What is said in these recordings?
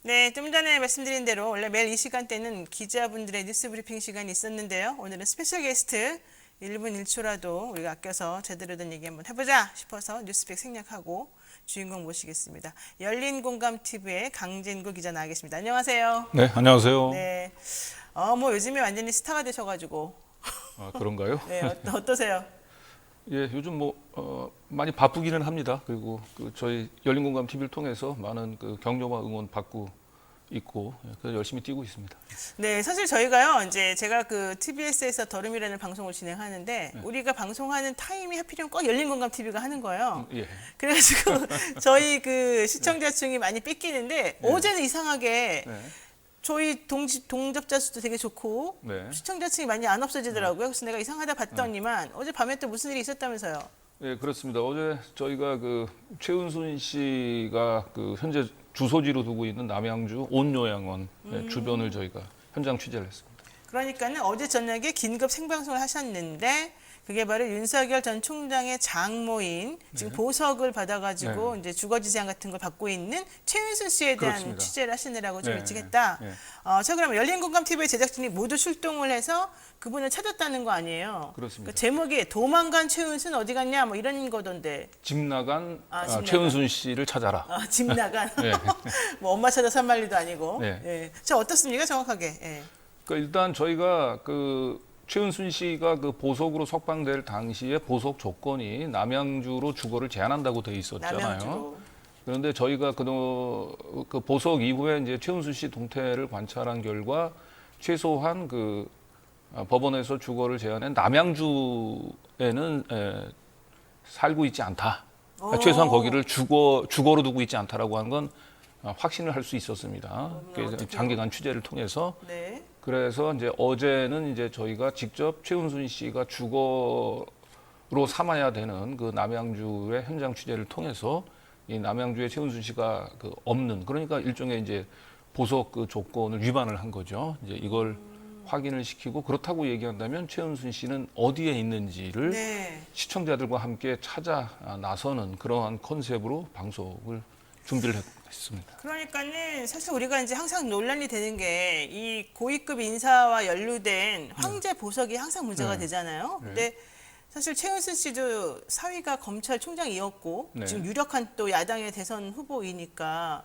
네, 좀 전에 말씀드린 대로 원래 매일 이 시간대는 기자분들의 뉴스 브리핑 시간이 있었는데요. 오늘은 스페셜 게스트 1분 1초라도 우리가 아껴서 제대로 된 얘기 한번 해보자 싶어서 뉴스백 생략하고 주인공 모시겠습니다. 열린공감TV의 강진구 기자 나와 계십니다. 안녕하세요. 네, 안녕하세요. 네, 뭐 요즘에 완전히 스타가 되셔가지고 아, 그런가요? 네, 어떠세요? 예, 요즘 많이 바쁘기는 합니다. 그리고 저희 열린공감 TV를 통해서 많은 격려와 응원 받고 있고, 그래서 열심히 뛰고 있습니다. 네, 사실 저희가요, 이제 제가 TBS에서 더룸이라는 방송을 진행하는데, 네. 우리가 방송하는 타임이 하필이면 꼭 열린공감TV가 하는 거예요. 예, 그래가지고 저희 시청자층이 많이 뺏기는데, 어제는 이상하게 네, 저희 동접자 수도 되게 좋고, 네. 시청자층이 많이 안 없어지더라고요. 그래서 내가 이상하다 봤더니만, 어제 밤에 또 무슨 일이 있었다면서요. 예, 그렇습니다. 어제 저희가 최은순 씨가 현재 주소지로 두고 있는 남양주 온요양원 주변을 저희가 현장 취재를 했습니다. 그러니까는 어제 저녁에 긴급 생방송을 하셨는데 그게 바로 윤석열 전 총장의 장모인 지금 보석을 받아가지고 네. 이제 주거지 제한 같은 걸 받고 있는 최윤순 씨에 대한 그렇습니다. 취재를 하시느라고 좀 네. 일찍 했다. 네. 자 그러면 열린공감TV의 제작진이 모두 출동을 해서 그분을 찾았다는 거 아니에요? 그렇습니다. 제목이 도망간 최윤순 어디 갔냐 뭐 이런 거던데. 집 나간 집 나간. 최은순 씨를 찾아라. 집 나간. 네. 뭐 엄마 찾아서 한 말리도 아니고. 네. 예. 자 어떻습니까 정확하게? 예. 일단 저희가 최은순 씨가 보석으로 석방될 당시에 보석 조건이 남양주로 주거를 제한한다고 돼 있었잖아요. 남양주로. 그런데 저희가 그 보석 이후에 이제 최은순 씨 동태를 관찰한 결과 최소한 법원에서 주거를 제한한 남양주에는 살고 있지 않다. 최소한 거기를 주거로 두고 있지 않다라고 하는 건 확신을 할 수 있었습니다. 그래서 장기간 취재를 통해서. 네. 그래서 이제 어제는 이제 저희가 직접 최은순 씨가 주거로 삼아야 되는 남양주의 현장 취재를 통해서 이 남양주에 최은순 씨가 없는, 그러니까 일종의 이제 보석 조건을 위반을 한 거죠. 이제 이걸 확인을 시키고, 그렇다고 얘기한다면 최은순 씨는 어디에 있는지를 네. 시청자들과 함께 찾아 나서는 그러한 컨셉으로 방송을 준비를 했습니다. 그러니까는 사실 우리가 이제 항상 논란이 되는 게 이 고위급 인사와 연루된 황제 보석이 항상 문제가 네. 되잖아요. 네. 근데 사실 최은순 씨도 사위가 검찰총장이었고 네. 지금 유력한 또 야당의 대선 후보이니까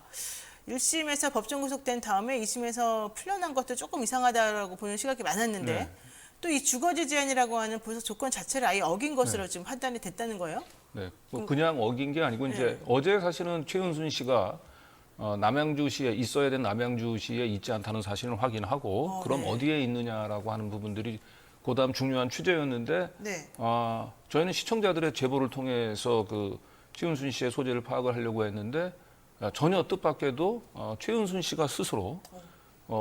1심에서 법정 구속된 다음에 2심에서 풀려난 것도 조금 이상하다라고 보는 시각이 많았는데 네. 또 이 주거지 제한이라고 하는 보석 조건 자체를 아예 어긴 것으로 네. 지금 판단이 됐다는 거예요? 네, 그냥 어긴 게 아니고 이제 어제 사실은 최은순 씨가 남양주시에 있어야 되는 남양주시에 있지 않다는 사실을 확인하고 그럼 네. 어디에 있느냐라고 하는 부분들이 그다음 중요한 취재였는데 네. 저희는 시청자들의 제보를 통해서 최은순 씨의 소재를 파악을 하려고 했는데 전혀 뜻밖에도 최은순 씨가 스스로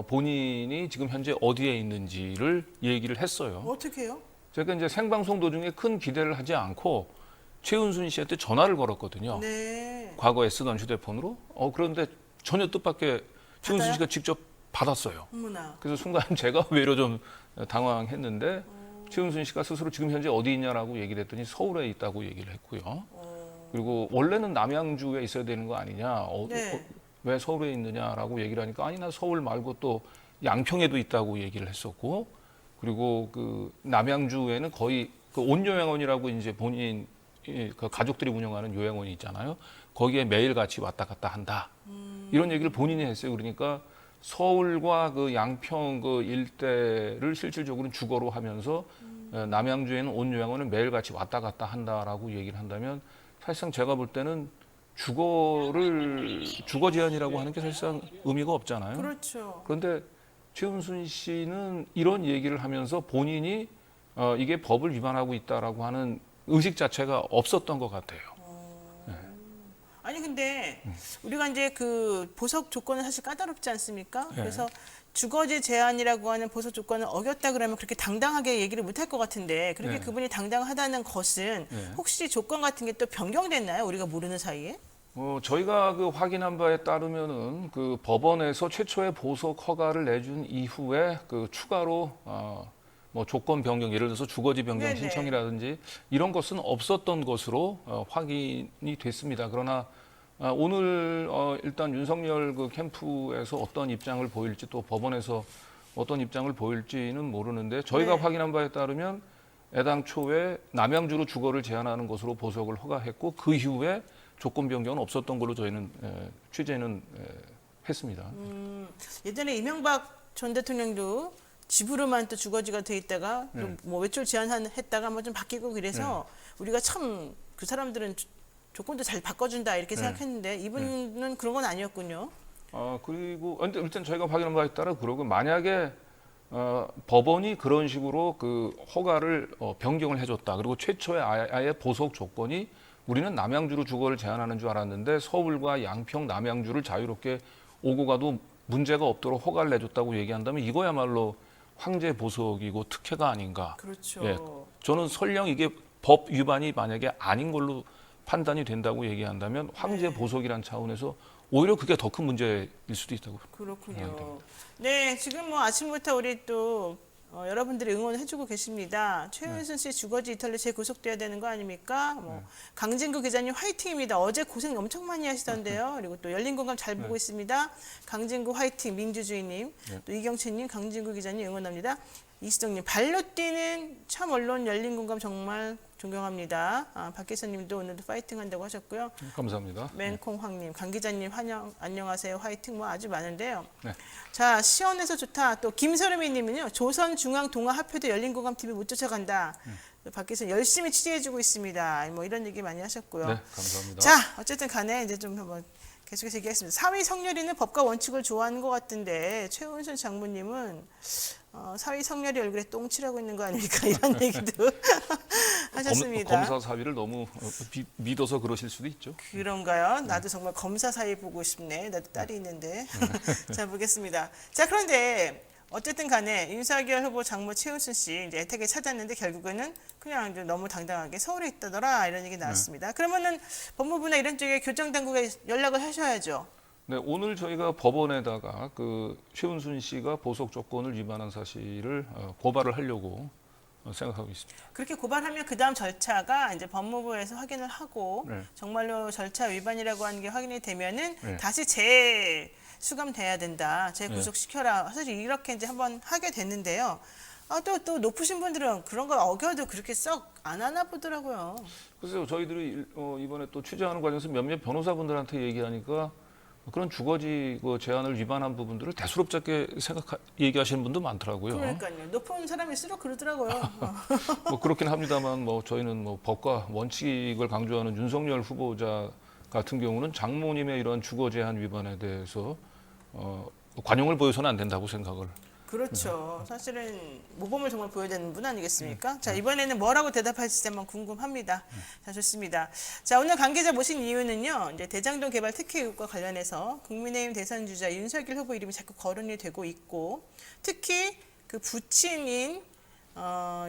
본인이 지금 현재 어디에 있는지를 얘기를 했어요. 어떻게 해요? 제가 이제 생방송 도중에 큰 기대를 하지 않고 최은순 씨한테 전화를 걸었거든요. 네. 과거에 쓰던 휴대폰으로. 그런데 전혀 뜻밖의 최은순 받아요? 씨가 직접 받았어요. 어머나. 그래서 순간 제가 오히려 좀 당황했는데 최은순 씨가 스스로 지금 현재 어디 있냐라고 얘기를 했더니 서울에 있다고 얘기를 했고요. 그리고 원래는 남양주에 있어야 되는 거 아니냐. 네. 왜 서울에 있느냐라고 얘기를 하니까 아니 나 서울 말고 또 양평에도 있다고 얘기를 했었고, 그리고 남양주에는 거의 온요양원이라고 이제 본인 가족들이 운영하는 요양원이 있잖아요. 거기에 매일 같이 왔다 갔다 한다. 이런 얘기를 본인이 했어요. 그러니까 서울과 양평 일대를 실질적으로 주거로 하면서 남양주에는 온요양원을 매일 같이 왔다 갔다 한다라고 얘기를 한다면 사실상 제가 볼 때는 주거 제한이라고 하는 게 사실상 의미가 없잖아요. 그렇죠. 그런데 최은순 씨는 이런 얘기를 하면서 본인이 이게 법을 위반하고 있다라고 하는 의식 자체가 없었던 것 같아요. 아니 근데 우리가 이제 보석 조건은 사실 까다롭지 않습니까? 네. 그래서 주거지 제한이라고 하는 보석 조건을 어겼다 그러면 그렇게 당당하게 얘기를 못 할 것 같은데 그렇게 네. 그분이 당당하다는 것은 혹시 조건 같은 게 또 변경됐나요? 우리가 모르는 사이에? 저희가 확인한 바에 따르면은 법원에서 최초의 보석 허가를 내준 이후에 추가로 뭐 조건 변경, 예를 들어서 주거지 변경 네네. 신청이라든지 이런 것은 없었던 것으로 확인이 됐습니다. 그러나 오늘 일단 윤석열 그 캠프에서 어떤 입장을 보일지 또 법원에서 어떤 입장을 보일지는 모르는데 저희가 네. 확인한 바에 따르면 애당초에 남양주로 주거를 제한하는 것으로 보석을 허가했고 그 이후에 조건 변경은 없었던 걸로 저희는 취재는 했습니다. 예전에 이명박 전 대통령도 집으로만 또 주거지가 돼 있다가 또 뭐 외출 제한했다가 뭐 좀 바뀌고 그래서 우리가 참 그 사람들은 조건도 잘 바꿔준다 이렇게 생각했는데 이분은 그런 건 아니었군요. 그리고 일단 저희가 확인한 바에 따라 그러고 만약에 법원이 그런 식으로 그 허가를 변경을 해줬다. 그리고 최초의 아예 보석 조건이 우리는 남양주로 주거를 제한하는 줄 알았는데 서울과 양평, 남양주를 자유롭게 오고 가도 문제가 없도록 허가를 내줬다고 얘기한다면 이거야말로 황제 보석이고 특혜가 아닌가. 그렇죠. 예, 저는 설령 이게 법 위반이 만약에 아닌 걸로 판단이 된다고 얘기한다면 황제 보석이란 차원에서 오히려 그게 더 큰 문제일 수도 있다고. 그렇군요. 네, 지금 뭐 아침부터 우리 또 여러분들이 응원해주고 계십니다. 최은순 씨 주거지 이탈로 재구속돼야 되는 거 아닙니까? 뭐 강진구 기자님 화이팅입니다. 어제 고생 엄청 많이 하시던데요. 그리고 또 열린공감 잘 보고 있습니다. 강진구 화이팅, 민주주의님, 또 이경채님, 강진구 기자님 응원합니다. 이수정님 발로 뛰는 참 언론 열린공감 정말 존경합니다. 박기선님도 오늘도 파이팅 한다고 하셨고요. 감사합니다. 맹콩황님, 강 기자님 안녕하세요. 화이팅 뭐 아주 많은데요. 네. 자, 시원해서 좋다. 또 김서름이님은요. 조선중앙동아합회도 열린공감TV 못 쫓아간다. 밖에서 열심히 취재해주고 있습니다. 뭐 이런 얘기 많이 하셨고요. 네, 감사합니다. 자, 어쨌든 간에 이제 좀 한번 계속해서 얘기하겠습니다. 사위 성렬이는 법과 원칙을 좋아하는 것 같은데 최은순 장모님은 사위 성렬이 얼굴에 똥칠하고 있는 거 아닙니까? 이런 얘기도 하셨습니다. 검사 사위를 너무 믿어서 그러실 수도 있죠. 그런가요? 나도 정말 검사 사이 보고 싶네. 나도 딸이 있는데. 자, 보겠습니다. 자, 그런데 어쨌든 간에 윤석열 후보 장모 최은순 씨 이제 애타게 찾았는데 결국에는 그냥 이제 너무 당당하게 서울에 있다더라 이런 얘기 나왔습니다. 그러면은 법무부나 이런 쪽에 교정 당국에 연락을 하셔야죠. 네, 오늘 저희가 법원에다가 그 최은순 씨가 보석 조건을 위반한 사실을 고발을 하려고 생각하고 있습니다. 그렇게 고발하면 그 다음 절차가 이제 법무부에서 확인을 하고 네. 정말로 절차 위반이라고 하는 게 확인이 되면은 네. 다시 재수감돼야 된다. 재구속시켜라. 사실 이렇게 이제 한번 하게 됐는데요. 또 높으신 분들은 그런 거 어겨도 그렇게 썩 안 하나 보더라고요. 글쎄요, 저희들이 이번에 또 취재하는 과정에서 몇몇 변호사분들한테 얘기하니까 그런 주거지 제한을 위반한 부분들을 대수롭게 얘기하시는 분도 많더라고요. 그러니까요. 높은 사람일수록 그러더라고요. 뭐 그렇긴 합니다만 뭐 저희는 뭐 법과 원칙을 강조하는 윤석열 후보자 같은 경우는 장모님의 이런 주거 제한 위반에 대해서 관용을 보여서는 안 된다고 생각을. 그렇죠. 사실은 모범을 정말 보여야 되는 분 아니겠습니까? 자, 이번에는 뭐라고 대답할지 한번 궁금합니다. 자, 좋습니다. 자, 오늘 관계자 모신 이유는요. 이제 대장동 개발 특혜 의혹과 관련해서 국민의힘 대선 주자 윤석열 후보 이름이 자꾸 거론이 되고 있고 특히 그 부친인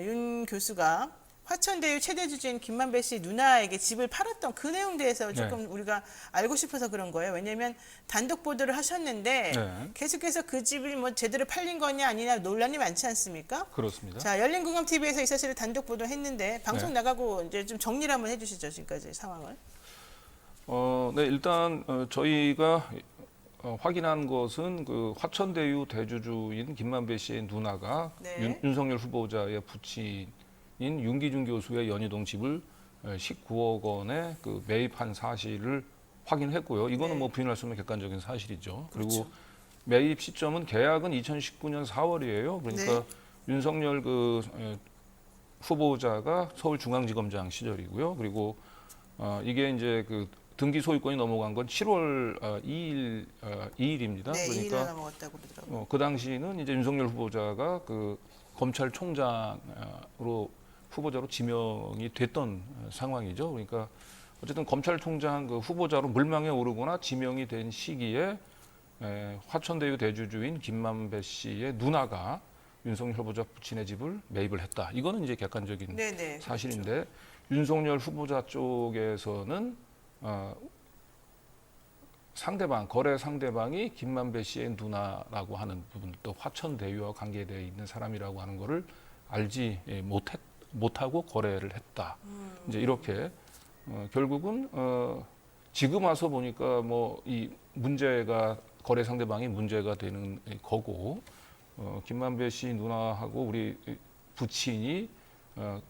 윤 교수가 화천대유 최대 주주인 김만배 씨 누나에게 집을 팔았던 그 내용에 대해서 조금 우리가 알고 싶어서 그런 거예요. 왜냐하면 단독 보도를 하셨는데 계속해서 그 집이 뭐 제대로 팔린 거냐 아니냐 논란이 많지 않습니까? 그렇습니다. 자, 열린공감TV에서 이 사실을 단독 보도했는데 방송 나가고 이제 좀 정리를 한번 해주시죠. 지금까지 상황을. 네, 일단 저희가 확인한 것은 그 화천대유 대주주인 김만배 씨의 누나가 윤석열 후보자의 부친 인 윤기준 교수의 연희동 집을 19억 원에 그 매입한 사실을 확인했고요. 이거는 뭐 부인할 수 없는 객관적인 사실이죠. 그리고 그렇죠. 매입 시점은 계약은 2019년 4월이에요. 그러니까 윤석열 그 후보자가 서울중앙지검장 시절이고요. 그리고 이게 이제 그 등기 소유권이 넘어간 건 7월 2일입니다. 네, 그러니까 2일 넘어갔다고 그러더라고요. 그 당시는 이제 윤석열 후보자가 그 검찰총장으로 후보자로 지명이 됐던 상황이죠. 그러니까 어쨌든 검찰총장 그 후보자로 물망에 오르거나 지명이 된 시기에 화천대유 대주주인 김만배 씨의 누나가 윤석열 후보자 부친의 집을 매입을 했다. 이거는 이제 객관적인 사실인데 그렇죠. 윤석열 후보자 쪽에서는 상대방 거래 상대방이 김만배 씨의 누나라고 하는 부분 또 화천대유와 관계되어 있는 사람이라고 하는 거를 알지 못하고 거래를 했다. 이제 이렇게 결국은 지금 와서 보니까 뭐 이 문제가 거래 상대방이 문제가 되는 거고 김만배 씨 누나하고 우리 부친이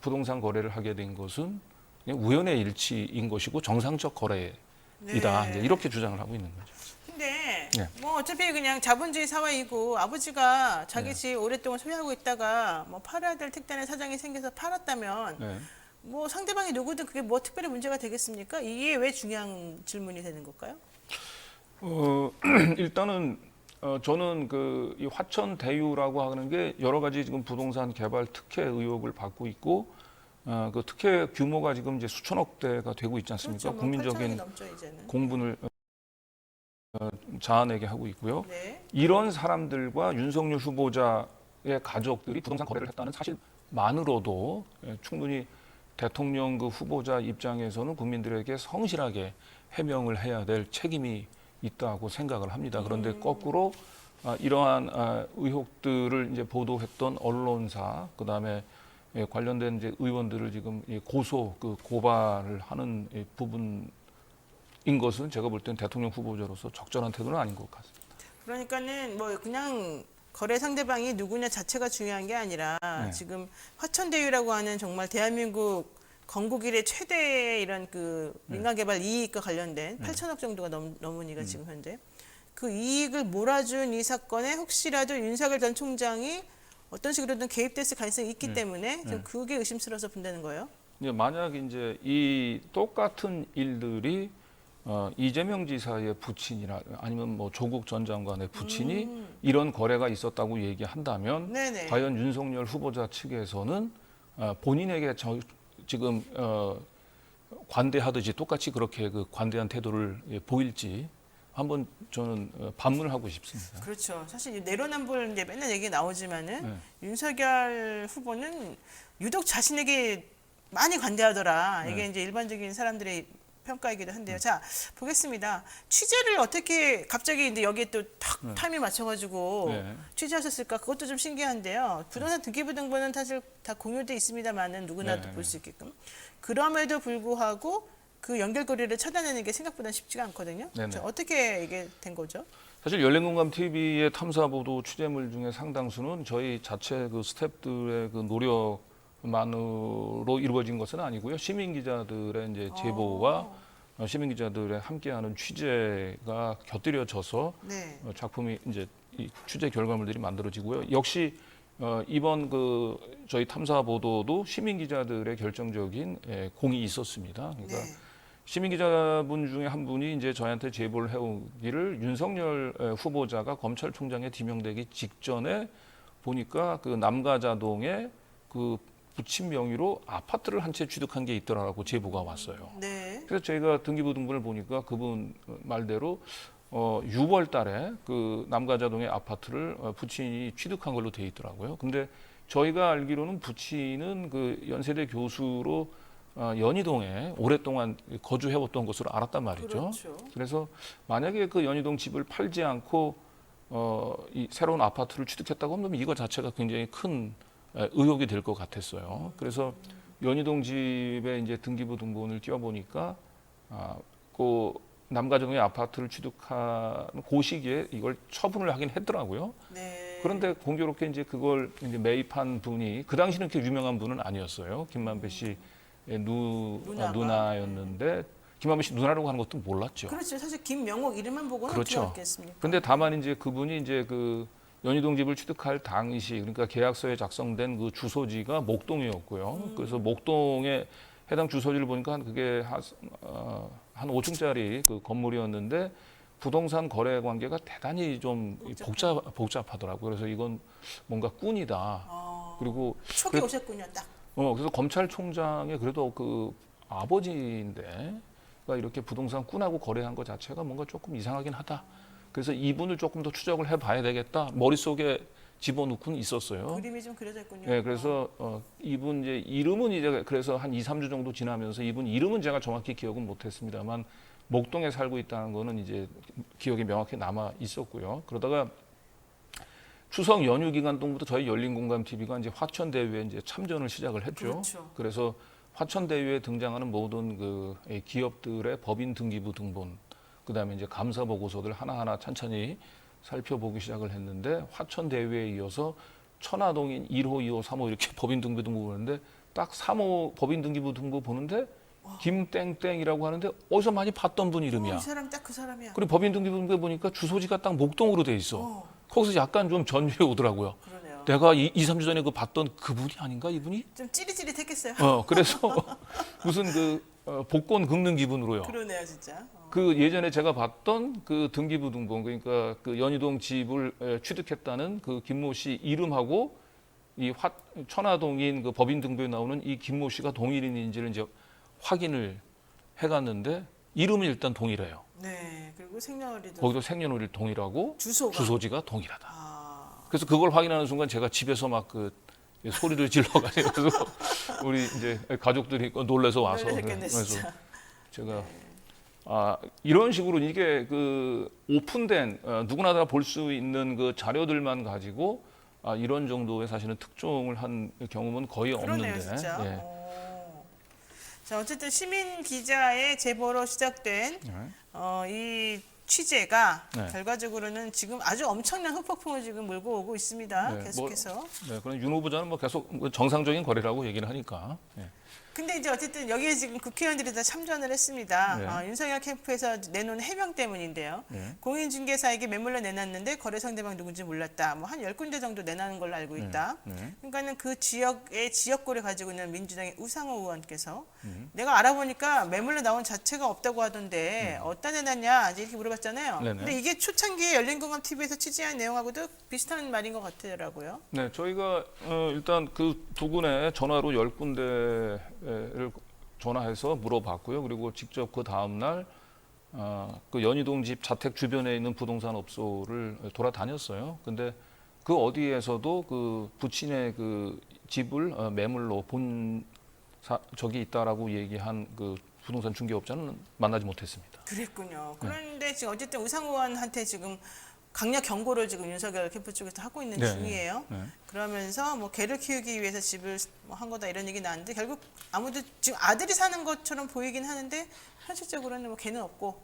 부동산 거래를 하게 된 것은 그냥 우연의 일치인 것이고 정상적 거래이다. 네. 이제 이렇게 주장을 하고 있는 거죠. 근데 네. 뭐 어차피 그냥 자본주의 사회이고 아버지가 자기 네. 집 오랫동안 소유하고 있다가 뭐 팔아야 될 특단의 사정이 생겨서 팔았다면 네. 뭐 상대방이 누구든 그게 뭐 특별히 문제가 되겠습니까? 이게 왜 중요한 질문이 되는 걸까요? 일단은 저는 이 화천 대유라고 하는 게 여러 가지 지금 부동산 개발 특혜 의혹을 받고 있고 그 특혜 규모가 지금 이제 수천억 대가 되고 있지 않습니까? 그렇죠. 뭐 8천억이 국민적인 넘죠, 이제는. 공분을 자아내게 하고 있고요. 네. 이런 사람들과 윤석열 후보자의 가족들이 부동산 거래를 했다는 사실만으로도 충분히 대통령 그 후보자 입장에서는 국민들에게 성실하게 해명을 해야 될 책임이 있다고 생각을 합니다. 그런데 거꾸로 이러한 의혹들을 이제 보도했던 언론사, 그다음에 관련된 이제 의원들을 지금 고발을 하는 부분인 것은 제가 볼 때는 대통령 후보자로서 적절한 태도는 아닌 것 같습니다. 그러니까는 뭐 그냥 거래 상대방이 누구냐 자체가 중요한 게 아니라 네. 지금 화천대유라고 하는 정말 대한민국 건국 이래 최대의 이런 그 민간개발 이익과 관련된 8천억 정도가 넘으니까 지금 현재 그 이익을 몰아준 이 사건에 혹시라도 윤석열 전 총장이 어떤 식으로든 개입됐을 가능성이 있기 때문에 좀 그게 의심스러워서 본다는 거예요. 만약 이제 이 똑같은 일들이 이재명 지사의 부친이나 아니면 뭐 조국 전 장관의 부친이 이런 거래가 있었다고 얘기한다면 네네. 과연 윤석열 후보자 측에서는 본인에게 지금 관대하듯이 똑같이 그렇게 그 관대한 태도를 보일지 한번 저는 반문을 하고 싶습니다. 그렇죠. 사실 내로남불 이제 맨날 얘기 나오지만은 네. 윤석열 후보는 유독 자신에게 많이 관대하더라. 이게 네. 이제 일반적인 사람들의 평가이기도 한데요. 자, 보겠습니다. 취재를 어떻게 갑자기 이제 여기에 또 탁 타임이 맞춰가지고 네. 취재하셨을까? 그것도 좀 신기한데요. 부동산 등기부등본은 사실 다 공유돼 있습니다만은 누구나 네. 볼 수 있게끔. 그럼에도 불구하고 그 연결고리를 찾아내는 게 생각보다 쉽지가 않거든요. 네네. 자, 어떻게 이게 된 거죠? 사실 열린공감 TV의 탐사 보도 취재물 중에 상당수는 저희 자체 그 스태프들의 그 노력만으로 이루어진 것은 아니고요. 시민 기자들의 이제 제보와 시민 기자들의 함께하는 취재가 곁들여져서 네. 작품이 이제 이 취재 결과물들이 만들어지고요. 역시 이번 그 저희 탐사 보도도 시민 기자들의 결정적인 공이 있었습니다. 그러니까 네. 시민 기자분 중에 한 분이 이제 저희한테 제보를 해오기를 윤석열 후보자가 검찰총장에 지명되기 직전에 보니까 그 남가자동에 그 부친 명의로 아파트를 한 채 취득한 게 있더라고 제보가 왔어요. 네. 그래서 저희가 등기부등본을 보니까 그분 말대로 6월 달에 그 남가자동의 아파트를 부친이 취득한 걸로 돼 있더라고요. 근데 저희가 알기로는 부친은 그 연세대 교수로 연희동에 오랫동안 거주해왔던 것으로 알았단 말이죠. 그렇죠. 그래서 만약에 그 연희동 집을 팔지 않고 이 새로운 아파트를 취득했다고 하면 이거 자체가 굉장히 큰 의혹이 될 것 같았어요. 그래서 연희동 집에 이제 등기부등본을 띄워보니까 그 남가정의 아파트를 취득한 그 시기에 이걸 처분을 하긴 했더라고요. 네. 그런데 공교롭게 이제 그걸 이제 매입한 분이 그 당시는 그렇게 유명한 분은 아니었어요. 김만배 씨 누나였는데 김만배 씨 누나라고 하는 것도 몰랐죠. 그렇죠. 사실 김명옥 이름만 보고는 그렇죠. 어떻게 알겠습니까? 근데 다만 이제 그분이 이제 그 연희동 집을 취득할 당시 그러니까 계약서에 작성된 그 주소지가 목동이었고요. 그래서 목동에 해당 주소지를 보니까 그게 한 5층짜리 그 건물이었는데 부동산 거래 관계가 대단히 좀 복잡하더라고요. 그래서 이건 뭔가 꾼이다. 그리고 촉이 오셨군요, 딱. 그래서 검찰총장의 그래도 그 아버지인데 그러니까 이렇게 부동산 꾼하고 거래한 것 자체가 뭔가 조금 이상하긴 하다. 그래서 이분을 조금 더 추적을 해봐야 되겠다. 머릿속에 집어넣고는 있었어요. 그림이 좀 그려져 있군요. 네, 그래서 이분 이제 이름은 이제 그래서 한 2, 3주 정도 지나면서 이분 이름은 제가 정확히 기억은 못했습니다만 목동에 살고 있다는 거는 이제 기억이 명확히 남아 있었고요. 그러다가 추석 연휴 기간 동부터 저희 열린공감 TV가 이제 화천대유에 이제 참전을 시작을 했죠. 그렇죠. 그래서 화천 대유에 등장하는 모든 그 기업들의 법인 등기부 등본, 그다음에 이제 감사 보고서들 하나하나 찬찬히 살펴보기 시작을 했는데 화천 대유에 이어서 천화동인 1호, 2호, 3호 이렇게 법인 등기부 등본 보는데 딱 3호 법인 등기부 등본 보는데 김땡땡이라고 하는데 어디서 많이 봤던 분 이름이야. 이 사람 딱 그 사람이야. 그리고 법인 등기부 등본에 보니까 주소지가 딱 목동으로 돼 있어. 거기서 약간 좀 전율이 오더라고요. 그러네요. 내가 2~3주 전에 그 봤던 그분이 아닌가 이분이? 좀 찌릿찌릿했겠어요. 그래서 무슨 복권 긁는 기분으로요. 그러네요, 진짜. 그 예전에 제가 봤던 그 등기부 등본, 그러니까 그 연희동 집을 취득했다는 그 김모 씨 이름하고 이 천화동인 그 법인 등본에 나오는 이 김모 씨가 동일인인지를 이제 확인을 해갔는데 이름이 일단 동일해요. 네, 그리고 생년월일도 거기도 생년월일 동일하고 주소가. 주소지가 동일하다. 아, 그래서 그걸 확인하는 순간 제가 집에서 막 그 소리를 질러가지고 우리 이제 가족들이 놀래서 와서 놀라셨겠네, 그래서 진짜. 제가 이런 식으로 이게 그 오픈된 누구나 다 볼 수 있는 그 자료들만 가지고 이런 정도의 사실은 특종을 한 경험은 거의 그러네요, 없는데. 진짜. 예. 자, 어쨌든 시민 기자의 제보로 시작된 이 취재가 네. 결과적으로는 지금 아주 엄청난 후폭풍을 지금 몰고 오고 있습니다. 네, 계속해서. 네, 그럼 윤 후보자는 뭐 계속 정상적인 거래라고 얘기를 하니까. 예. 근데 이제 어쨌든 여기에 지금 국회의원들이 다 참전을 했습니다. 네. 윤석열 캠프에서 내놓은 해명 때문인데요. 네. 공인중개사에게 매물로 내놨는데 거래 상대방 누군지 몰랐다. 뭐 한 10군데 정도 내놓은 걸로 알고 있다. 네. 그러니까는 그 지역의 지역구를 가지고 있는 민주당의 우상호 의원께서 내가 알아보니까 매물로 나온 자체가 없다고 하던데 어디다 내놨냐 이렇게 물어봤잖아요. 네네. 근데 이게 초창기에 열린공감TV에서 취재한 내용하고도 비슷한 말인 것 같더라고요. 네, 저희가 일단 그 두 분의 전화로 10군데를 전화해서 물어봤고요. 그리고 직접 그 다음 날 그 연희동 집 자택 주변에 있는 부동산 업소를 돌아다녔어요. 근데 그 어디에서도 그 부친의 그 집을 매물로 본 적이 있다라고 얘기한 그 부동산 중개업자는 만나지 못했습니다. 그랬군요. 그런데 지금 어쨌든 우상호 의원한테 지금 강력 경고를 지금 윤석열 캠프 쪽에서 하고 있는 네, 중이에요. 네. 그러면서 뭐 개를 키우기 위해서 집을 한 거다 이런 얘기 나왔는데 결국 아무도 지금 아들이 사는 것처럼 보이긴 하는데 현실적으로는 뭐 개는 없고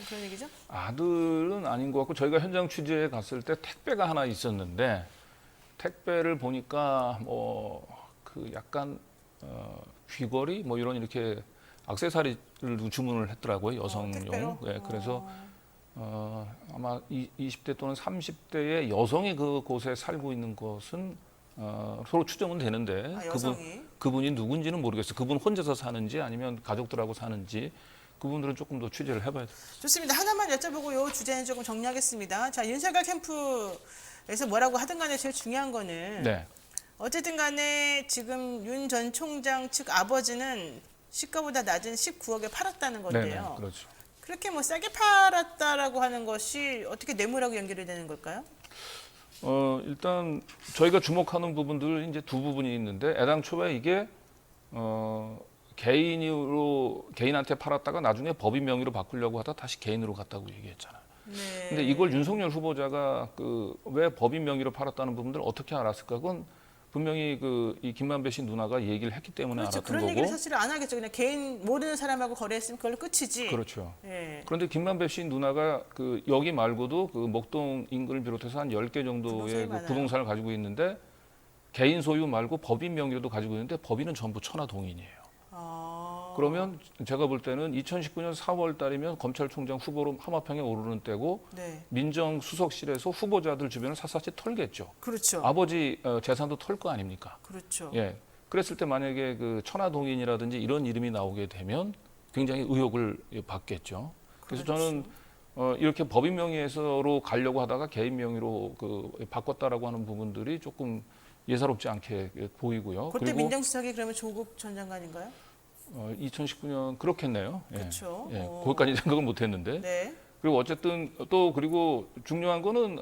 그런 얘기죠? 아들은 아닌 것 같고 저희가 현장 취재에 갔을 때 택배가 하나 있었는데 택배를 보니까 뭐 그 약간 귀걸이 뭐 이런 이렇게 액세서리를 주문을 했더라고요, 여성용. 택배로? 네, 그래서 아마 20대 또는 30대의 여성이 그곳에 살고 있는 것은 서로 추정은 되는데 여성이? 그분이 누군지는 모르겠어요. 그분 혼자서 사는지 아니면 가족들하고 사는지 그분들은 조금 더 취재를 해봐야 돼요. 좋습니다. 하나만 여쭤보고 이 주제는 조금 정리하겠습니다. 자, 윤석열 캠프에서 뭐라고 하든 간에 제일 중요한 거는 네. 어쨌든 간에 지금 윤 전 총장 측 아버지는 시가보다 낮은 19억에 팔았다는 건데요. 네네, 그렇죠. 그렇게 뭐 싸게 팔았다라고 하는 것이 어떻게 뇌물하고 연결이 되는 걸까요? 일단 저희가 주목하는 부분들 이제 두 부분이 있는데 애당초에 이게 개인한테 팔았다가 나중에 법인 명의로 바꾸려고 하다 다시 개인으로 갔다고 얘기했잖아요. 네. 근데 이걸 윤석열 후보자가 왜 법인 명의로 팔았다는 부분들 어떻게 알았을까? 그건 분명히 이 김만배 씨 누나가 얘기를 했기 때문에 그렇죠. 알았던 그런 거고. 얘기를 사실 안 하겠죠. 그냥 개인 모르는 사람하고 거래했으면 그걸로 끝이지. 그렇죠. 예. 그런데 김만배 씨 누나가 여기 말고도 목동 인근을 비롯해서 한 10개 부동산이 정도의 많아요. 부동산을 가지고 있는데 개인 소유 말고 법인 명의로도 가지고 있는데 법인은 전부 천화동인이에요. 그러면 제가 볼 때는 2019년 4월 달이면 검찰총장 후보로 하마평에 오르는 때고 네. 민정수석실에서 후보자들 주변을 샅샅이 털겠죠. 그렇죠. 아버지 재산도 털 거 아닙니까? 그렇죠. 예. 그랬을 때 만약에 천화동인이라든지 이런 이름이 나오게 되면 굉장히 의혹을 받겠죠. 그래서 그렇죠. 저는 이렇게 법인 명의로 가려고 하다가 개인 명의로 바꿨다라고 하는 부분들이 조금 예사롭지 않게 보이고요. 그때 그리고 민정수석이 그러면 조국 전 장관인가요? 2019년 그렇겠네요. 예. 그렇죠. 예. 거기까지 생각을 못했는데. 네. 그리고 어쨌든 그리고 중요한 거는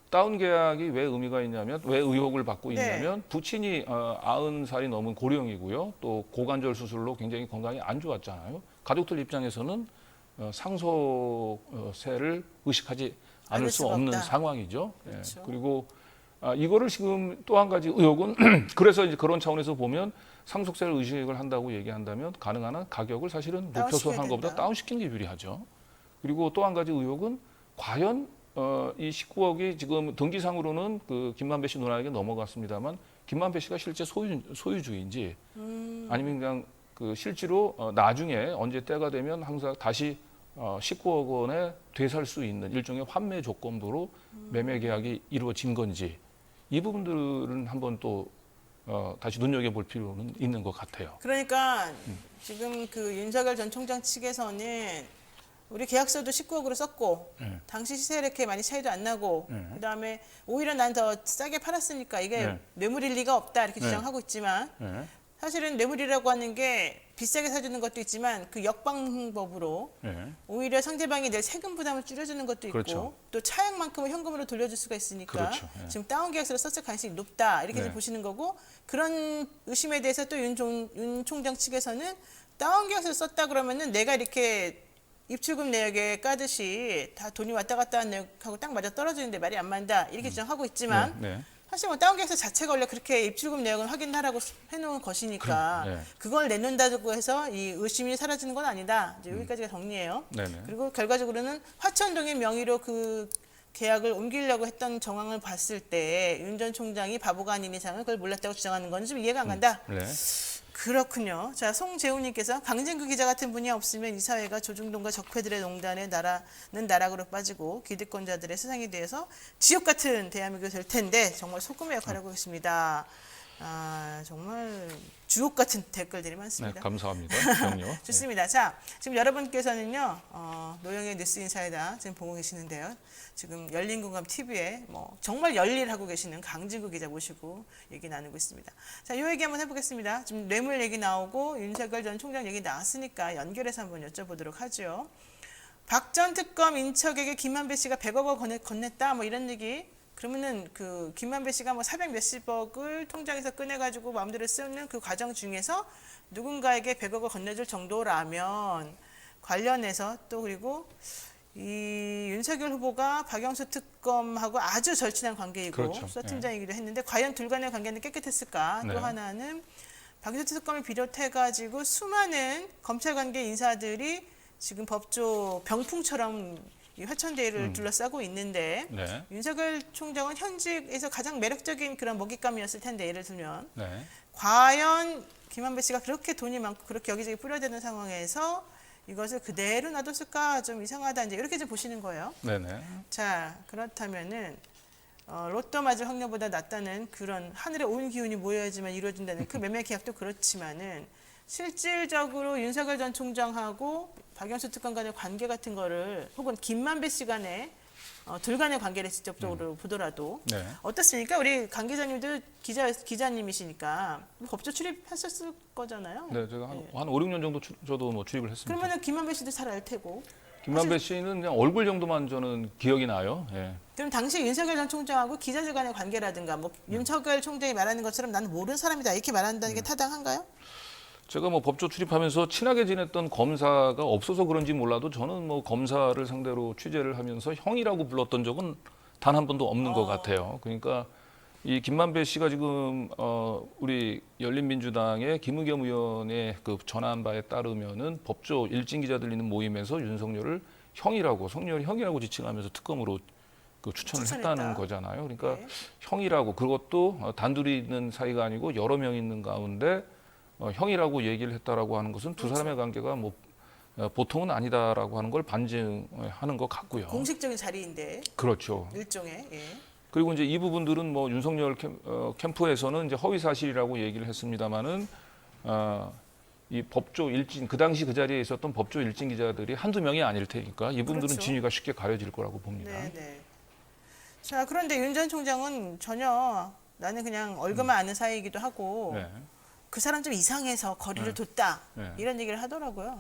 다운 계약이 왜 의미가 있냐면 왜 의혹을 받고 네. 있냐면 부친이 90살이 넘은 고령이고요. 또 고관절 수술로 굉장히 건강이 안 좋았잖아요. 가족들 입장에서는 상속세를 의식하지 않을 수 수가 없는 없다. 상황이죠. 그렇죠. 예. 그리고 이거를 지금 또 한 가지 의혹은 그래서 이제 그런 차원에서 보면 상속세를 의식을 한다고 얘기한다면 가능한 한 가격을 사실은 높여서 다운시켜야 하는 것보다 된다. 다운시키는 게 유리하죠. 그리고 또 한 가지 의혹은 과연 이 19억이 지금 등기상으로는 그 김만배 씨 누나에게 넘어갔습니다만 김만배 씨가 실제 소유주인지 아니면 그냥 그 실제로 나중에 언제 때가 되면 항상 다시 19억 원에 되살 수 있는 일종의 환매 조건부로 매매 계약이 이루어진 건지 이 부분들은 한번 또 다시 눈여겨볼 필요는 있는 것 같아요. 그러니까 지금 그 윤석열 전 총장 측에서는 우리 계약서도 19억으로 썼고 당시 시세 이렇게 많이 차이도 안 나고 그다음에 오히려 난 더 싸게 팔았으니까 이게 네. 뇌물일 리가 없다 이렇게 네. 주장하고 있지만 네. 사실은 뇌물이라고 하는 게 비싸게 사주는 것도 있지만 그 역방법으로 네. 오히려 상대방이 낼 세금 부담을 줄여주는 것도 있고 그렇죠. 또 차액만큼은 현금으로 돌려줄 수가 있으니까 그렇죠. 예. 지금 다운 계약서로 썼을 가능성이 높다 이렇게 네. 보시는 거고 그런 의심에 대해서 또 윤 총장 측에서는 다운 계약서를 썼다 그러면은 내가 이렇게 입출금 내역에 까듯이 다 돈이 왔다 갔다 하는 내역하고 딱 맞아 떨어지는데 말이 안 맞는다 이렇게 주장하고 있지만 네. 사실 뭐 다운 계약서 자체가 원래 그렇게 입출금 내역을 확인하라고 해놓은 것이니까 네. 그걸 내놓는다고 해서 이 의심이 사라지는 건 아니다. 이제 여기까지가 정리예요. 네네. 그리고 결과적으로는 화천동의 명의로 그 계약을 옮기려고 했던 정황을 봤을 때 윤 전 총장이 바보가 아닌 이상은 그걸 몰랐다고 주장하는 건 좀 이해가 안 간다. 네. 그렇군요. 자, 송재훈님께서 강진구 기자 같은 분이 없으면 이 사회가 조중동과 적폐들의 농단의 나라는 나락으로 빠지고 기득권자들의 세상이 되어서 지옥 같은 대한민국이 될 텐데 정말 소금의 역할을 하고 있습니다. 정말 주옥 같은 댓글들이 네, 많습니다. 감사합니다. 경요. 좋습니다. 자, 지금 여러분께서는요, 노영의 뉴스 인사이다 지금 보고 계시는데요. 지금 열린공감 TV에 뭐 정말 열일하고 계시는 강진구 기자 모시고 얘기 나누고 있습니다. 자, 이 얘기 한번 해보겠습니다. 지금 뇌물 얘기 나오고 윤석열 전 총장 얘기 나왔으니까 연결해서 한번 여쭤보도록 하죠. 박 전 특검 인척에게 김만배 씨가 100억 원 건넸다, 뭐 이런 얘기. 그러면은 그 김만배 씨가 뭐 400 몇십억을 통장에서 꺼내가지고 마음대로 쓰는 그 과정 중에서 누군가에게 100억을 건네줄 정도라면 관련해서 또 그리고 이 윤석열 후보가 박영수 특검하고 아주 절친한 관계이고 그렇죠. 수사팀장이기도 했는데 과연 둘 간의 관계는 깨끗했을까? 네. 또 하나는 박영수 특검을 비롯해가지고 수많은 검찰 관계 인사들이 지금 법조 병풍처럼 이 화천대유를 둘러싸고 있는데 네. 윤석열 총장은 현직에서 가장 매력적인 그런 먹잇감이었을 텐데 예를 들면 네. 과연 김한배 씨가 그렇게 돈이 많고 그렇게 여기저기 뿌려대는 상황에서 이것을 그대로 놔뒀을까 좀 이상하다 이제 이렇게 좀 보시는 거예요. 네네. 자 그렇다면은 로또 맞을 확률보다 낮다는 그런 하늘에 온 기운이 모여야지만 이루어진다는 그 매매 계약도 그렇지만은 실질적으로 윤석열 전 총장하고 박영수 특검 간의 관계 같은 거를 혹은 김만배 씨 간의 둘 간의 관계를 직접적으로 보더라도 네. 어떻습니까? 우리 강 기자님도 기자님이시니까 법조 출입하셨을 거잖아요. 네, 제가 한 5, 6년 정도 저도 뭐 출입을 했습니다. 그러면은 김만배 씨도 잘 알 테고. 김만배 씨는 그냥 얼굴 정도만 저는 기억이 나요. 예. 그럼 당시 윤석열 전 총장하고 기자들 간의 관계라든가 뭐 윤석열 총장이 말하는 것처럼 나는 모르는 사람이다 이렇게 말한다는 게 타당한가요? 제가 뭐 법조 출입하면서 친하게 지냈던 검사가 없어서 그런지 몰라도 저는 뭐 검사를 상대로 취재를 하면서 형이라고 불렀던 적은 단 한 번도 없는 것 같아요. 그러니까 이 김만배 씨가 지금 우리 열린민주당의 김의겸 의원의 그 전한 바에 따르면은 법조 일진 기자들 있는 모임에서 윤석열을 형이라고 성렬이 형이라고 지칭하면서 특검으로 그 추천을 추천했다. 했다는 거잖아요. 그러니까 네. 형이라고 그것도 단둘이 있는 사이가 아니고 여러 명 있는 가운데 형이라고 얘기를 했다라고 하는 것은 두 사람의 관계가 뭐 보통은 아니다라고 하는 걸 반증하는 것 같고요. 공식적인 자리인데 그렇죠. 일종의 예. 그리고 이제 이 부분들은 뭐 윤석열 캠프에서는 이제 허위 사실이라고 얘기를 했습니다만은 이 법조 일진 그 당시 그 자리에 있었던 법조 일진 기자들이 한두 명이 아닐 테니까 이분들은 그렇죠. 진위가 쉽게 가려질 거라고 봅니다. 네. 자 그런데 윤 전 총장은 전혀 나는 그냥 얼굴만 아는 사이이기도 하고 네. 그 사람 좀 이상해서 거리를 뒀다 네. 이런 얘기를 하더라고요.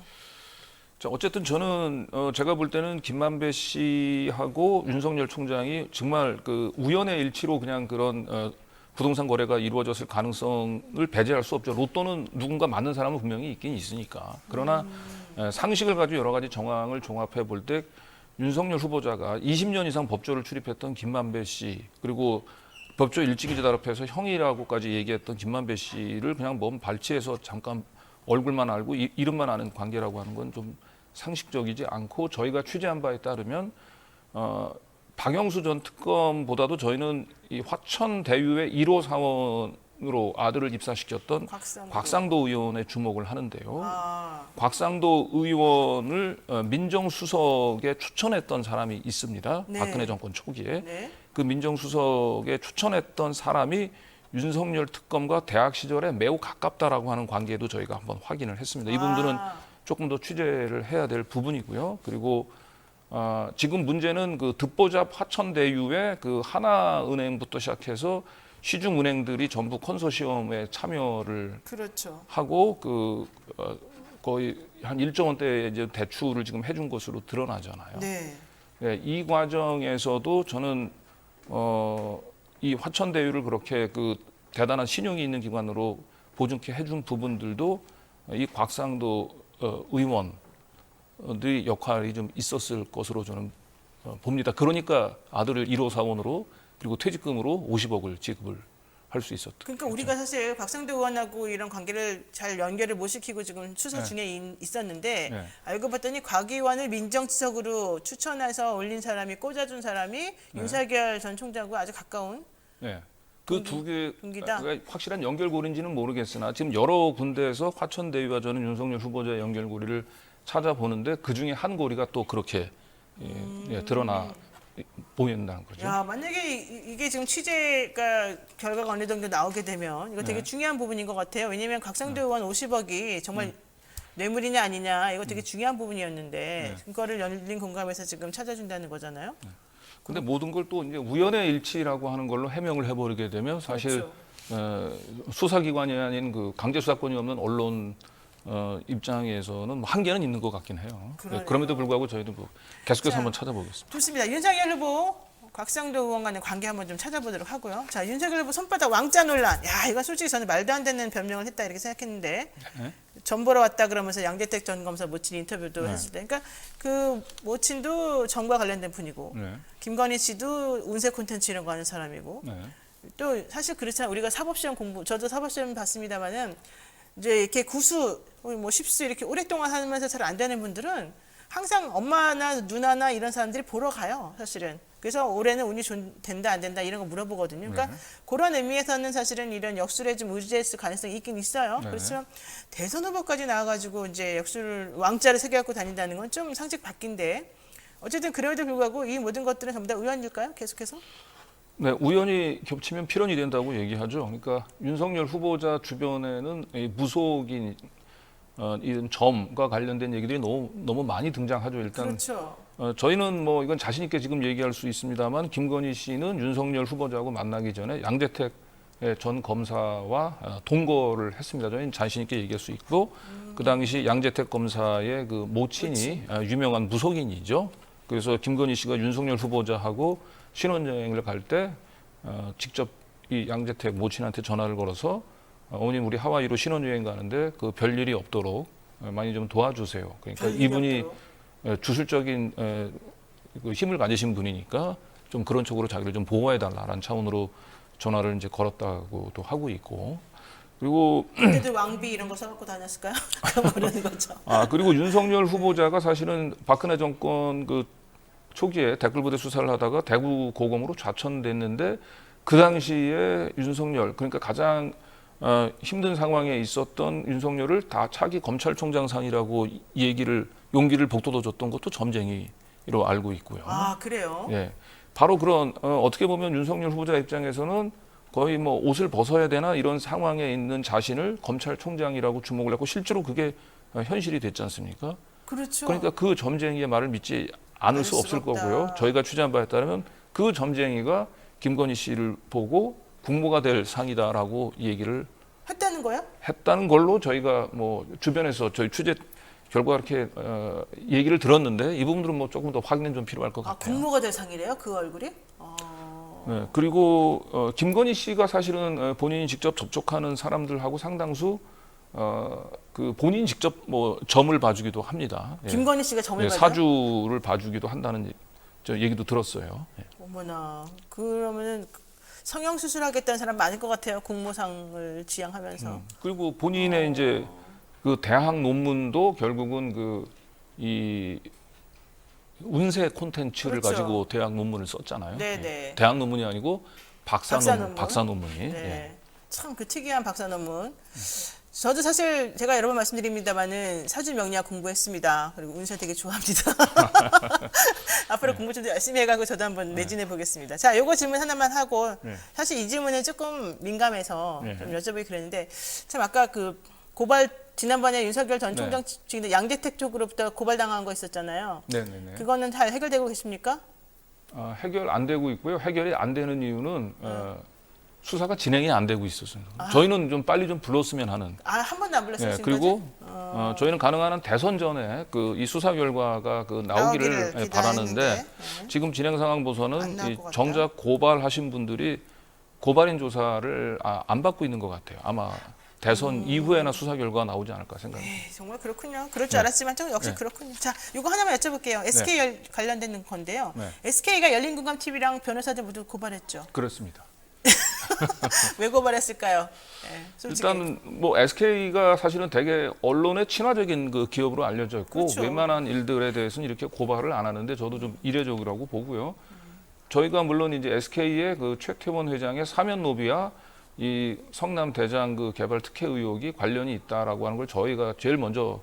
자, 어쨌든 저는 제가 볼 때는 김만배 씨하고 윤석열 총장이 정말 그 우연의 일치로 그냥 그런 부동산 거래가 이루어졌을 가능성을 배제할 수 없죠. 로또는 누군가 맞는 사람은 분명히 있긴 있으니까. 그러나 상식을 가지고 여러 가지 정황을 종합해 볼 때 윤석열 후보자가 20년 이상 법조를 출입했던 김만배 씨 그리고 법조 일찍이지달 앞에서 형이라고까지 얘기했던 김만배 씨를 그냥 몸 발치해서 잠깐 얼굴만 알고 이름만 아는 관계라고 하는 건 좀 상식적이지 않고, 저희가 취재한 바에 따르면 박영수 전 특검보다도 저희는 이 화천 대유의 1호 사원으로 아들을 입사시켰던 곽상도 의원에 주목을 하는데요. 곽상도 의원을 민정수석에 추천했던 사람이 있습니다. 네. 박근혜 정권 초기에. 네. 그 민정수석에 추천했던 사람이 윤석열 특검과 대학 시절에 매우 가깝다라고 하는 관계도 저희가 한번 확인을 했습니다. 이 부분들은 조금 더 취재를 해야 될 부분이고요. 그리고 지금 문제는 그 듣보잡 화천대유의 그 하나은행부터 시작해서 시중은행들이 전부 컨소시엄에 참여를 그렇죠. 하고 거의 한 1조 원대 이제 대출을 지금 해준 것으로 드러나잖아요. 네. 네, 이 과정에서도 저는 이 화천대유를 그렇게 그 대단한 신용이 있는 기관으로 보증케 해준 부분들도 이 곽상도 의원의 역할이 좀 있었을 것으로 저는 봅니다. 그러니까 아들을 1호 사원으로 그리고 퇴직금으로 50억을 지급을 할 수 있었던. 그러니까 우리가 사실 곽상도 의원하고 이런 관계를 잘 연결을 못 시키고 지금 수사 중에 있었는데 네. 알고 봤더니 곽 의원을 민정수석으로 추천해서 올린 사람이 꽂아준 사람이 윤석열 전 총장과 아주 가까운 네. 그 두 동기다. 개가 확실한 연결고리인지는 모르겠으나 지금 여러 군데에서 화천대유와 저는 윤석열 후보자의 연결고리를 찾아보는데 그 중에 한 고리가 또 그렇게 드러나 보인다는 거죠. 야, 만약에 이게 지금 취재가 결과가 어느 정도 나오게 되면 이거 되게 중요한 부분인 것 같아요. 왜냐하면 곽상도 의원 50억이 정말 뇌물이냐 아니냐 이거 되게 중요한 부분이었는데 그거를 열린 공감에서 지금 찾아준다는 거잖아요. 근데 모든 걸 또 이제 우연의 일치라고 하는 걸로 해명을 해버리게 되면 사실 그렇죠. 수사기관이 아닌 그 강제수사권이 없는 언론 입장에서는 뭐 한계는 있는 것 같긴 해요. 그러네요. 그럼에도 불구하고 저희도 뭐 계속해서 자, 한번 찾아보겠습니다. 좋습니다. 윤석열 후보, 곽상도 의원 간의 관계 한번 좀 찾아보도록 하고요. 자, 윤석열 후보 손바닥 왕자 논란. 야, 이건 솔직히 저는 말도 안 되는 변명을 했다 이렇게 생각했는데 전 보러 왔다 그러면서 양재택 전 검사 모친 인터뷰도 했을 때, 그러니까 그 모친도 정과 관련된 분이고 김건희 씨도 운세 콘텐츠 이런 거 하는 사람이고 또 사실 그렇잖아요. 우리가 사법시험 저도 사법시험 봤습니다만은 이제 이렇게 구수, 뭐 십수 이렇게 오랫동안 하면서 잘 안 되는 분들은 항상 엄마나 누나나 이런 사람들이 보러 가요, 사실은. 그래서 올해는 운이 된다 안 된다 이런 거 물어보거든요. 그러니까 그런 의미에서는 사실은 이런 역술에 좀 의지했을 가능성이 있긴 있어요. 그렇지만 대선 후보까지 나와가지고 이제 역술 왕자를 새겨갖고 다닌다는 건 좀 상식 밖인데 어쨌든 그럼에도 불구하고 이 모든 것들은 전부 다 우연일까요? 계속해서? 네, 우연히 겹치면 필연이 된다고 얘기하죠. 그러니까 윤석열 후보자 주변에는 이 무속인 이런 점과 관련된 얘기들이 너무 많이 등장하죠. 일단 그렇죠. 저희는 뭐 이건 자신 있게 지금 얘기할 수 있습니다만 김건희 씨는 윤석열 후보자하고 만나기 전에 양재택 전 검사와 동거를 했습니다. 저희는 자신 있게 얘기할 수 있고 그 당시 양재택 검사의 그 모친이 유명한 무속인이죠. 그래서 김건희 씨가 윤석열 후보자하고 신혼여행을 갈 때 직접 이 양재택 모친한테 전화를 걸어서 어머님 우리 하와이로 신혼여행 가는데 그 별일이 없도록 많이 좀 도와주세요. 그러니까 이분이 주술적인 그 힘을 가지신 분이니까 좀 그런 쪽으로 자기를 좀 보호해달라라는 차원으로 전화를 이제 걸었다고도 하고 있고 그리고 그때도 왕비 이런 거 써갖고 다녔을까요? 그거 모르는 거죠. 그리고 윤석열 후보자가 사실은 박근혜 정권 그 초기에 댓글부대 수사를 하다가 대구 고검으로 좌천됐는데 그 당시에 윤석열 그러니까 가장 힘든 상황에 있었던 윤석열을 다 차기 검찰총장상이라고 용기를 북돋아줬던 것도 점쟁이로 알고 있고요. 아, 그래요? 예, 바로 그런 어떻게 보면 윤석열 후보자 입장에서는 거의 뭐 옷을 벗어야 되나 이런 상황에 있는 자신을 검찰총장이라고 주목을 했고 실제로 그게 현실이 됐지 않습니까? 그렇죠. 그러니까 그 점쟁이의 말을 믿지 않을 수 없을 거고요. 저희가 취재한 바에 따르면 그 점쟁이가 김건희 씨를 보고 국모가 될 상이다라고 얘기를 했다는 거야? 했다는 걸로 저희가 뭐 주변에서 저희 취재 결과 이렇게 얘기를 들었는데 이 부분들은 뭐 조금 더 확인은 좀 필요할 것 같아요. 국모가 될 상이래요? 그 얼굴이? 네, 그리고 김건희 씨가 사실은 본인이 직접 접촉하는 사람들하고 상당수 그 본인 직접 뭐 점을 봐주기도 합니다. 김건희 씨가 점을 봐요? 사주를 봐주기도 한다는 저 얘기도 들었어요. 어머나. 그러면은 성형 수술하겠다는 사람 많을 것 같아요. 공모상을 지향하면서. 그리고 본인의 이제 그 대학 논문도 결국은 이 운세 콘텐츠를 그렇죠. 가지고 대학 논문을 썼잖아요. 네네. 예. 대학 논문이 아니고 박사 논문이. 네. 예. 참 그 특이한 박사 논문. 저도 사실 제가 여러 번 말씀드립니다만은 사주 명리학 공부했습니다. 그리고 운세 되게 좋아합니다. 앞으로 공부 좀 더 열심히 해가고 저도 한번 매진해 보겠습니다. 자, 요거 질문 하나만 하고 사실 이 질문은 조금 민감해서 좀 여쭤보기 그랬는데 참 아까 그 고발 지난번에 윤석열 전 총장 측인데 양재택 쪽으로부터 고발당한 거 있었잖아요. 네네네. 그거는 잘 해결되고 계십니까? 해결 안 되고 있고요. 해결이 안 되는 이유는 수사가 진행이 안 되고 있어서 저희는 좀 빨리 좀 불렀으면 하는. 한 번도 안 불렀어요. 예, 지금까지? 그리고 저희는 가능한 한 대선 전에 이 수사 결과가 나오기를 기대하는데, 바라는데 지금 진행 상황 안 보서는 나올 이 것 같다. 정작 고발하신 분들이 고발인 조사를 안 받고 있는 것 같아요. 아마 대선 이후에나 수사 결과가 나오지 않을까 생각합니다. 에이, 정말 그렇군요. 그럴 줄 알았지만 좀 역시 그렇군요. 자, 이거 하나만 여쭤볼게요. SK 관련된 건데요. 네. SK가 열린공감 TV랑 변호사들 모두 고발했죠. 그렇습니다. 왜 고발했을까요? 네, 솔직히. 일단은 SK가 사실은 되게 언론의 친화적인 그 기업으로 알려져 있고 그렇죠. 웬만한 일들에 대해서는 이렇게 고발을 안 하는데 저도 좀 이례적이라고 보고요. 저희가 물론 이제 SK의 그 최태원 회장의 사면 노비와 이 성남 대장 그 개발 특혜 의혹이 관련이 있다라고 하는 걸 저희가 제일 먼저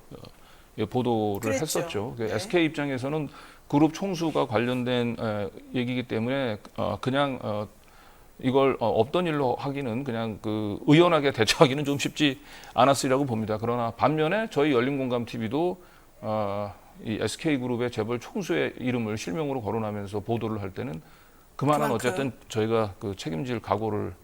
보도를 그랬죠. 했었죠. 네. SK 입장에서는 그룹 총수가 관련된 얘기이기 때문에 그냥 이걸 없던 일로 하기는 그냥 의연하게 대처하기는 좀 쉽지 않았으리라고 봅니다. 그러나 반면에 저희 열린공감 TV도 이 SK 그룹의 재벌 총수의 이름을 실명으로 거론하면서 보도를 할 때는 그만한 그만큼. 어쨌든 저희가 책임질 각오를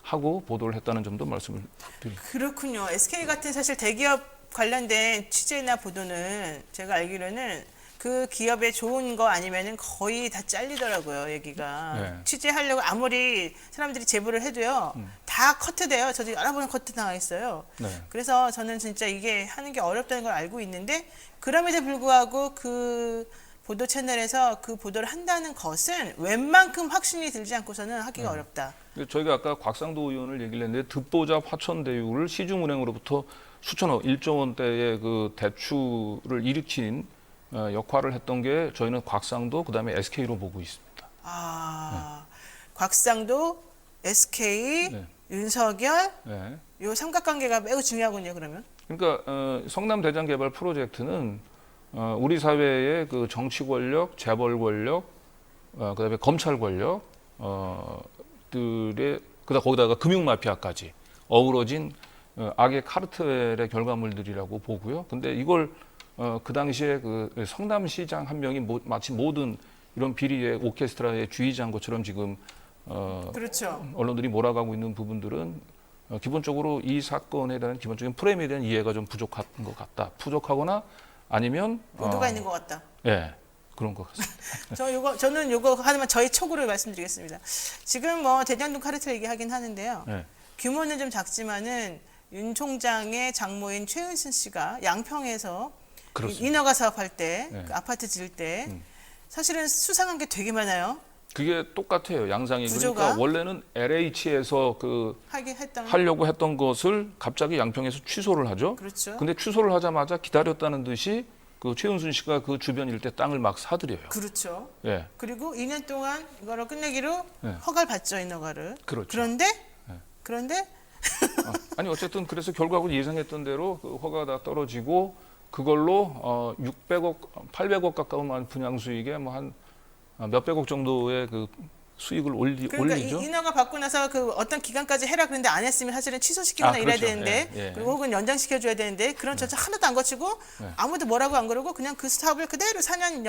하고 보도를 했다는 점도 말씀을 드립니다. 그렇군요. SK 같은 사실 대기업 관련된 취재나 보도는 제가 알기로는 그 기업에 좋은 거 아니면은 거의 다 잘리더라고요, 얘기가. 네. 취재하려고 아무리 사람들이 제보를 해도요, 다 커트돼요. 저도 여러 번 커트 당했어요. 네. 그래서 저는 진짜 이게 하는 게 어렵다는 걸 알고 있는데, 그럼에도 불구하고 그 보도 채널에서 그 보도를 한다는 것은 웬만큼 확신이 들지 않고서는 하기가 어렵다. 저희가 아까 곽상도 의원을 얘기를 했는데 듣보잡 화천대유를 시중은행으로부터 수천억, 1조 원대의 그 대출을 일으킨 역할을 했던 게 저희는 곽상도 그다음에 SK로 보고 있습니다. 곽상도, SK, 네. 윤석열, 네. 요 삼각관계가 매우 중요하군요, 그러면. 그러니까 성남 대장 개발 프로젝트는 우리 사회의 그 정치 권력, 재벌 권력, 그다음에 검찰 권력 들의 거기다가 금융 마피아까지 어우러진 악의 카르텔의 결과물들이라고 보고요. 근데 이걸 그 당시에 그 성남시장 한 명이 마치 모든 이런 비리의 오케스트라의 주의자인 것처럼 지금 그렇죠. 언론들이 몰아가고 있는 부분들은 기본적으로 이 사건에 대한 기본적인 프레임에 대한 이해가 좀 부족한 것 같다. 부족하거나 아니면 모두가 있는 것 같다. 예, 그런 것 같습니다. 저는 요거 하나만 저희 촉으로 말씀드리겠습니다. 지금 대장동 카르텔 얘기하긴 하는데요. 예. 규모는 좀 작지만은 윤 총장의 장모인 최은순 씨가 양평에서 그렇습니다. 인허가 사업할 때, 네. 그 아파트 지을 때 사실은 수상한 게 되게 많아요. 그게 똑같아요. 양상이. 구조가? 그러니까 원래는 LH에서 하려고 했던 것을 갑자기 양평에서 취소를 하죠. 그렇죠. 근데 취소를 하자마자 기다렸다는 듯이 그 최은순 씨가 그 주변 일대 땅을 막 사들여요. 그렇죠. 예. 그리고 2년 동안 이거를 끝내기로 네. 허가를 받죠, 인허가를. 그렇죠. 그런데 네. 그런데 아니 어쨌든 그래서 결과적으로 예상했던 대로 그 허가가 다 떨어지고 그걸로 600억, 800억 가까운 분양 수익에 뭐 한 몇백억 정도의 그 수익을 그러니까 올리죠. 인허가 받고 나서 그 어떤 기간까지 해라 그런데 안 했으면 사실은 취소시키거나 이래야 그렇죠. 되는데 예, 예. 그리고 혹은 연장시켜줘야 되는데 그런 절차 하나도 안 거치고 아무도 뭐라고 안 그러고 그냥 그 사업을 그대로 4년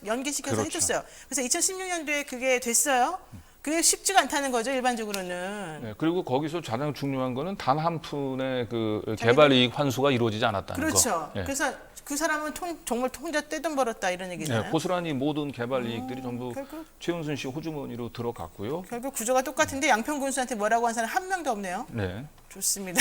연기시켜서 그렇죠. 해줬어요. 그래서 2016년도에 그게 됐어요. 그게 쉽지가 않다는 거죠, 일반적으로는. 네, 그리고 거기서 가장 중요한 거는 단 한 푼의 그 개발 이익 환수가 이루어지지 않았다는 그렇죠. 거. 예. 그래서 그 사람은 정말 혼자 떼돈 벌었다 이런 얘기잖아요. 네, 고스란히 모든 개발 이익들이 전부 결국 최은순 씨 호주머니로 들어갔고요. 구조가 똑같은데 양평군수한테 뭐라고 한 사람 한 명도 없네요. 네. 좋습니다.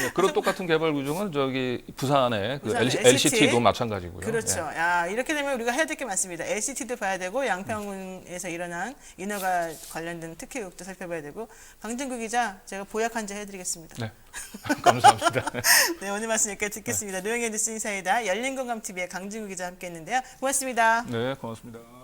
예, 그런 똑같은 개발 구조는 저기 부산의 그 부산 LCT도 마찬가지고요. 그렇죠. 예. 야, 이렇게 되면 우리가 해야 될 게 많습니다. LCT도 봐야 되고 양평에서 일어난 인허가 관련된 특혜 의혹도 살펴봐야 되고 강진구 기자 제가 보약 한 잔 해드리겠습니다. 네. 감사합니다. 네, 오늘 말씀 여기까지 듣겠습니다. 노영의 뉴스 인사이다 열린공감TV의 강진구 기자 함께했는데요. 고맙습니다. 네, 고맙습니다.